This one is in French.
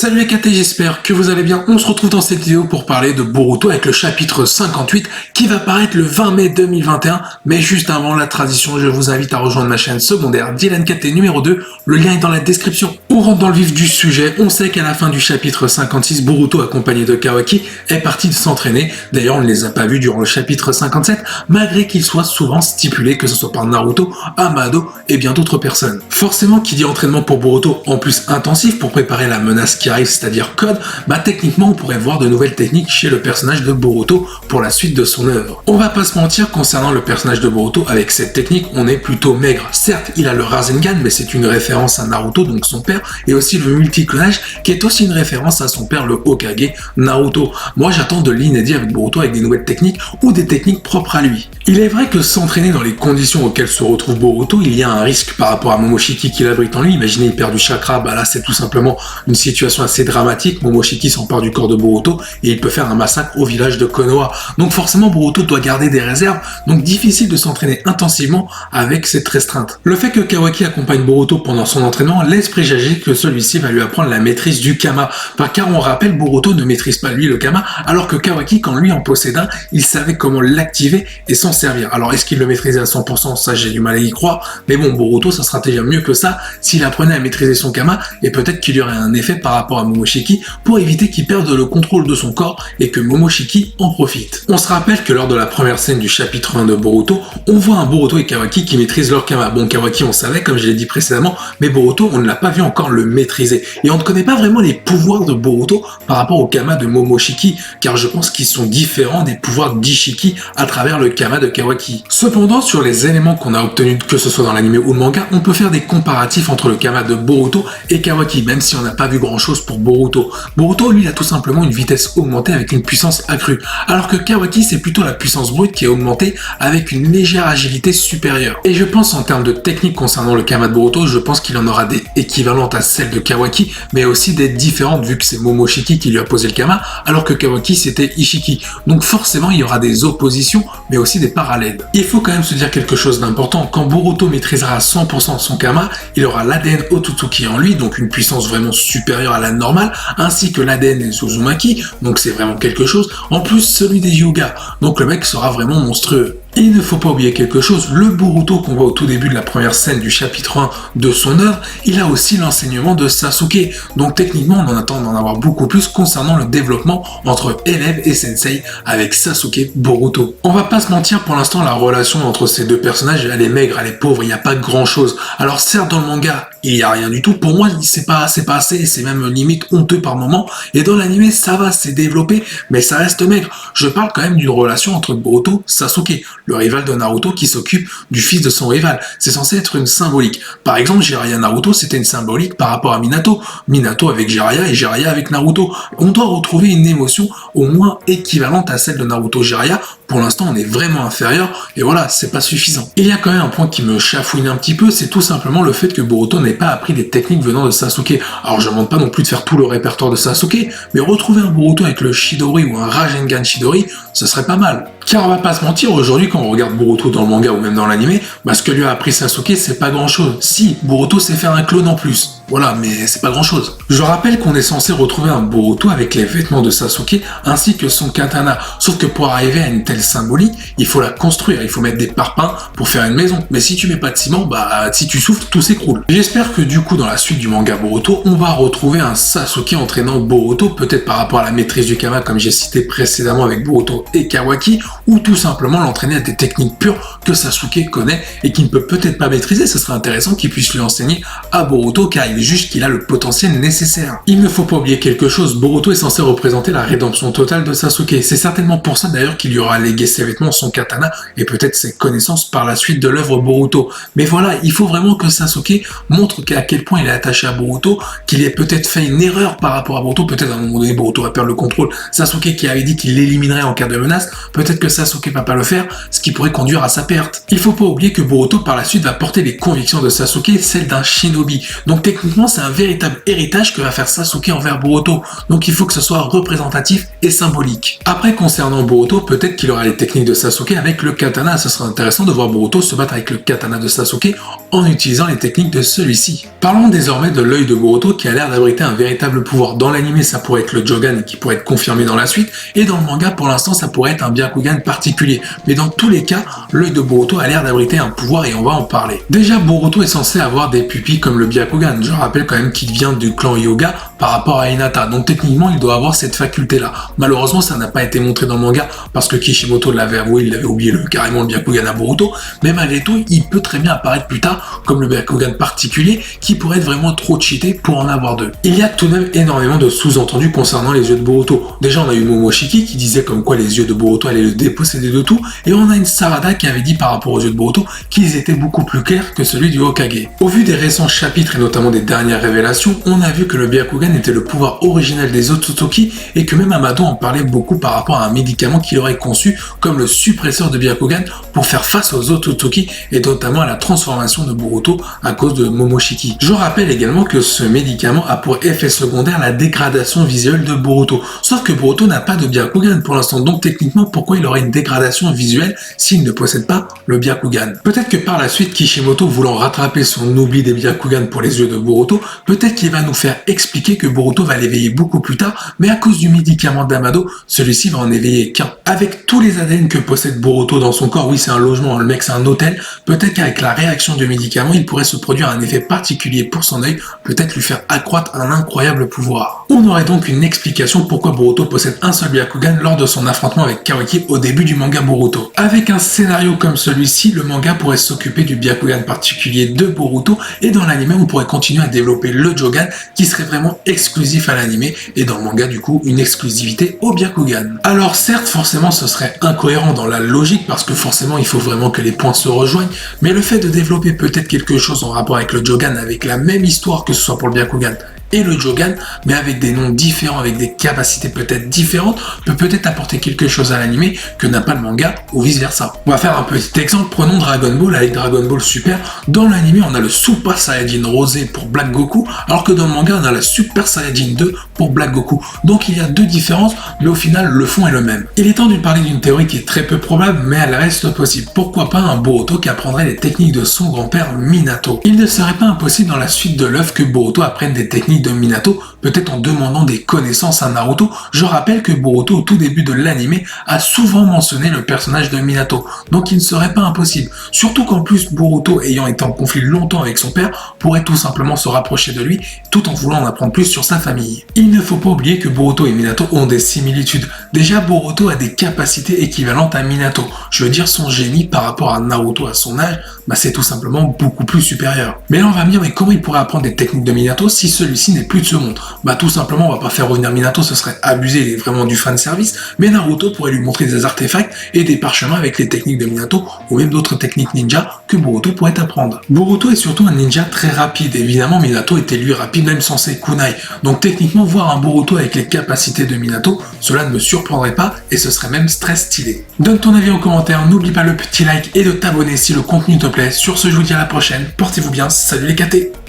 Salut les KT, j'espère que vous allez bien. On se retrouve dans cette vidéo pour parler de Boruto avec le chapitre 58 qui va paraître le 20 mai 2021. Mais juste avant la tradition, je vous invite à rejoindre ma chaîne secondaire Dylan KT numéro 2. Le lien est dans la description. On rentre dans le vif du sujet. On sait qu'à la fin du chapitre 56, Boruto accompagné de Kawaki est parti de s'entraîner. D'ailleurs, on ne les a pas vus durant le chapitre 57, malgré qu'il soit souvent stipulé que ce soit par Naruto, Amado et bien d'autres personnes. Forcément, qui dit entraînement pour Boruto en plus intensif pour préparer la menace qui arrive, c'est-à-dire Code, techniquement on pourrait voir de nouvelles techniques chez le personnage de Boruto pour la suite de son œuvre. On va pas se mentir, concernant le personnage de Boruto, avec cette technique, on est plutôt maigre. Certes, il a le Rasengan, mais c'est une référence à Naruto, donc son père, et aussi le multiclonage, qui est aussi une référence à son père, le Hokage, Naruto. Moi j'attends de l'inédit avec Boruto avec des nouvelles techniques ou des techniques propres à lui. Il est vrai que s'entraîner dans les conditions auxquelles se retrouve Boruto, il y a un risque par rapport à Momoshiki qui l'abrite en lui. Imaginez, il perd du chakra, là c'est tout simplement une situation assez dramatique. Momoshiki s'empare du corps de Boruto et il peut faire un massacre au village de Konoha. Donc forcément Boruto doit garder des réserves, donc difficile de s'entraîner intensivement avec cette restreinte. Le fait que Kawaki accompagne Boruto pendant son entraînement laisse présager que celui-ci va lui apprendre la maîtrise du Kama, car on rappelle, Boruto ne maîtrise pas lui le Kama, alors que Kawaki, quand lui en possède un, il savait comment l'activer et s'en servir. Alors est-ce qu'il le maîtrisait à 100%? Ça j'ai du mal à y croire, mais bon, Boruto ça sera déjà mieux que ça s'il apprenait à maîtriser son Kama, et peut-être qu'il y aurait un effet par rapport à Momoshiki pour éviter qu'il perde le contrôle de son corps et que Momoshiki en profite. On se rappelle que lors de la première scène du chapitre 1 de Boruto, on voit un Boruto et Kawaki qui maîtrisent leur Kama. Bon, Kawaki on savait, comme je l'ai dit précédemment, mais Boruto on ne l'a pas vu encore le maîtriser. Et on ne connaît pas vraiment les pouvoirs de Boruto par rapport au Kama de Momoshiki, car je pense qu'ils sont différents des pouvoirs d'Ishiki à travers le Kama de Kawaki. Cependant, sur les éléments qu'on a obtenus, que ce soit dans l'anime ou le manga, on peut faire des comparatifs entre le Kama de Boruto et Kawaki, même si on n'a pas vu grand chose pour Boruto. Boruto, lui, il a tout simplement une vitesse augmentée avec une puissance accrue, alors que Kawaki, c'est plutôt la puissance brute qui est augmentée avec une légère agilité supérieure. Et je pense en termes de technique concernant le Kama de Boruto, je pense qu'il en aura des équivalentes à celles de Kawaki, mais aussi des différentes vu que c'est Momoshiki qui lui a posé le Kama, alors que Kawaki c'était Ishiki. Donc forcément, il y aura des oppositions, mais aussi des parallèles. Il faut quand même se dire quelque chose d'important. Quand Boruto maîtrisera à 100% son Kama, il aura l'ADN Otsutsuki en lui, donc une puissance vraiment supérieure à la normale, ainsi que l'ADN des Uzumaki, donc c'est vraiment quelque chose. En plus, celui des Hyuga, donc le mec sera vraiment monstrueux. Et il ne faut pas oublier quelque chose, le Boruto qu'on voit au tout début de la première scène du chapitre 1 de son œuvre, il a aussi l'enseignement de Sasuke. Donc techniquement, on en attend d'en avoir beaucoup plus concernant le développement entre élève et sensei avec Sasuke Boruto. On va pas se mentir, pour l'instant, la relation entre ces deux personnages, elle est maigre, elle est pauvre, il n'y a pas grand chose. Alors certes, dans le manga, il n'y a rien du tout. Pour moi, c'est pas assez, c'est même limite honteux par moment. Et dans l'anime, ça va, c'est développé, mais ça reste maigre. Je parle quand même d'une relation entre Boruto et Sasuke, le rival de Naruto qui s'occupe du fils de son rival. C'est censé être une symbolique. Par exemple, Jiraiya Naruto, c'était une symbolique par rapport à Minato. Minato avec Jiraiya et Jiraiya avec Naruto. On doit retrouver une émotion au moins équivalente à celle de Naruto Jiraiya. Pour l'instant, on est vraiment inférieur et voilà, c'est pas suffisant. Il y a quand même un point qui me chafouine un petit peu, c'est tout simplement le fait que Boruto n'ait pas appris des techniques venant de Sasuke. Alors je ne demande pas non plus de faire tout le répertoire de Sasuke, mais retrouver un Boruto avec le Chidori ou un Rasengan Chidori, ce serait pas mal. Car on va pas se mentir, aujourd'hui quand on regarde Boruto dans le manga ou même dans l'anime, ce que lui a appris Sasuke, c'est pas grand chose. Si, Boruto sait faire un clone en plus. Voilà, mais c'est pas grand chose. Je rappelle qu'on est censé retrouver un Boruto avec les vêtements de Sasuke ainsi que son katana. Sauf que pour arriver à une telle symbolique, il faut la construire, il faut mettre des parpaings pour faire une maison. Mais si tu mets pas de ciment, si tu souffles, tout s'écroule. J'espère que du coup, dans la suite du manga Boruto, on va retrouver un Sasuke entraînant Boruto, peut-être par rapport à la maîtrise du Kama, comme j'ai cité précédemment avec Boruto et Kawaki, ou tout simplement l'entraîner à des techniques pures que Sasuke connaît et qu'il ne peut peut-être pas maîtriser. Ce serait intéressant qu'il puisse lui enseigner à Boruto, car il juge qu'il a le potentiel nécessaire. Il ne faut pas oublier quelque chose, Boruto est censé représenter la rédemption totale de Sasuke. C'est certainement pour ça d'ailleurs qu'il lui aura légué ses vêtements, son katana et peut-être ses connaissances par la suite de l'œuvre Boruto. Mais voilà, il faut vraiment que Sasuke montre à quel point il est attaché à Boruto, qu'il ait peut-être fait une erreur par rapport à Boruto, peut-être à un moment donné Boruto va perdre le contrôle. Sasuke qui avait dit qu'il l'éliminerait en cas de menace, peut-être que Sasuke va pas le faire, ce qui pourrait conduire à sa perte. Il faut pas oublier que Boruto par la suite va porter les convictions de Sasuke, celles d'un shinobi. Donc techniquement c'est un véritable héritage que va faire Sasuke envers Boruto. Donc il faut que ce soit représentatif et symbolique. Après concernant Boruto, peut-être qu'il aura les techniques de Sasuke avec le katana. Ce serait intéressant de voir Boruto se battre avec le katana de Sasuke en utilisant les techniques de celui-ci. Parlons désormais de l'œil de Boruto qui a l'air d'abriter un véritable pouvoir. Dans l'anime, ça pourrait être le Jogan qui pourrait être confirmé dans la suite, et dans le manga, pour l'instant, ça pourrait être un Byakugan particulier. Mais dans tous les cas, l'œil de Boruto a l'air d'abriter un pouvoir et on va en parler. Déjà, Boruto est censé avoir des pupilles comme le Byakugan. Je rappelle quand même qu'il vient du clan Hyuga par rapport à Hinata, donc techniquement, il doit avoir cette faculté-là. Malheureusement, ça n'a pas été montré dans le manga parce que Kishimoto l'avait avoué, il avait oublié carrément le Byakugan à Boruto, mais malgré tout, il peut très bien apparaître plus tard comme le Byakugan particulier qui pourrait être vraiment trop cheaté pour en avoir deux. Il y a tout de même énormément de sous-entendus concernant les yeux de Boruto. Déjà, on a eu Momoshiki qui disait comme quoi les yeux de Boruto allaient le déposséder de tout, et on a une Sarada qui avait dit par rapport aux yeux de Boruto qu'ils étaient beaucoup plus clairs que celui du Hokage. Au vu des récents chapitres et notamment des dernières révélations, on a vu que le Byakugan était le pouvoir original des Otsutsuki et que même Amado en parlait beaucoup par rapport à un médicament qu'il aurait conçu comme le suppresseur de Byakugan pour faire face aux Otsutsuki et notamment à la transformation de Boruto à cause de Momoshiki. Je rappelle également que ce médicament a pour effet secondaire la dégradation visuelle de Boruto. Sauf que Boruto n'a pas de Byakugan pour l'instant, donc techniquement pourquoi il aurait une dégradation visuelle s'il ne possède pas le Byakugan? Peut-être que par la suite Kishimoto, voulant rattraper son oubli des Byakugan pour les yeux de Boruto, peut-être qu'il va nous faire expliquer que Boruto va l'éveiller beaucoup plus tard, mais à cause du médicament d'Amado, celui-ci va en éveiller qu'un. Avec tous les ADN que possède Boruto dans son corps, oui c'est un logement, le mec c'est un hôtel, peut-être qu'avec la réaction du médicament, il pourrait se produire un effet particulier pour son œil, peut-être lui faire accroître un incroyable pouvoir. On aurait donc une explication pourquoi Boruto possède un seul Byakugan lors de son affrontement avec Kawaki au début du manga Boruto. Avec un scénario comme celui-ci, le manga pourrait s'occuper du Byakugan particulier de Boruto, et dans l'anime on pourrait continuer à développer le Jogan qui serait vraiment exclusif à l'anime, et dans le manga du coup une exclusivité au Byakugan. Alors certes forcément ce serait incohérent dans la logique parce que forcément il faut vraiment que les points se rejoignent, mais le fait de développer peut-être quelque chose en rapport avec le Jogan avec la même histoire que ce soit pour le Byakugan et le Jogan, mais avec des noms différents, avec des capacités peut-être différentes, peut peut-être apporter quelque chose à l'anime que n'a pas le manga, ou vice versa. On va faire un petit exemple, prenons Dragon Ball avec Dragon Ball Super. Dans l'anime, on a le Super Saiyajin rosé pour Black Goku, alors que dans le manga, on a la Super Saiyajin 2 pour Black Goku. Donc il y a deux différences, mais au final, le fond est le même. Il est temps de parler d'une théorie qui est très peu probable, mais elle reste possible. Pourquoi pas un Boruto qui apprendrait les techniques de son grand-père Minato? Il ne serait pas impossible dans la suite de l'œuvre que Boruto apprenne des techniques de Minato, peut-être en demandant des connaissances à Naruto. Je rappelle que Boruto, au tout début de l'anime, a souvent mentionné le personnage de Minato, donc il ne serait pas impossible. Surtout qu'en plus, Boruto, ayant été en conflit longtemps avec son père, pourrait tout simplement se rapprocher de lui, tout en voulant en apprendre plus sur sa famille. Il ne faut pas oublier que Boruto et Minato ont des similitudes. Déjà, Boruto a des capacités équivalentes à Minato. Je veux dire, son génie par rapport à Naruto à son âge, c'est tout simplement beaucoup plus supérieur. Mais là, on va me dire, mais comment il pourrait apprendre des techniques de Minato si celui-ci n'est plus de ce monde? Tout simplement, on va pas faire revenir Minato, ce serait abusé, il est vraiment du fan service, mais Naruto pourrait lui montrer des artefacts et des parchemins avec les techniques de Minato, ou même d'autres techniques ninja que Boruto pourrait apprendre. Boruto est surtout un ninja très rapide, évidemment Minato était lui rapide même sans ses kunai, donc techniquement voir un Boruto avec les capacités de Minato, cela ne me surprendrait pas et ce serait même très stylé. Donne ton avis en commentaire, n'oublie pas le petit like et de t'abonner si le contenu te plaît. Sur ce, je vous dis à la prochaine, portez-vous bien, salut les KT.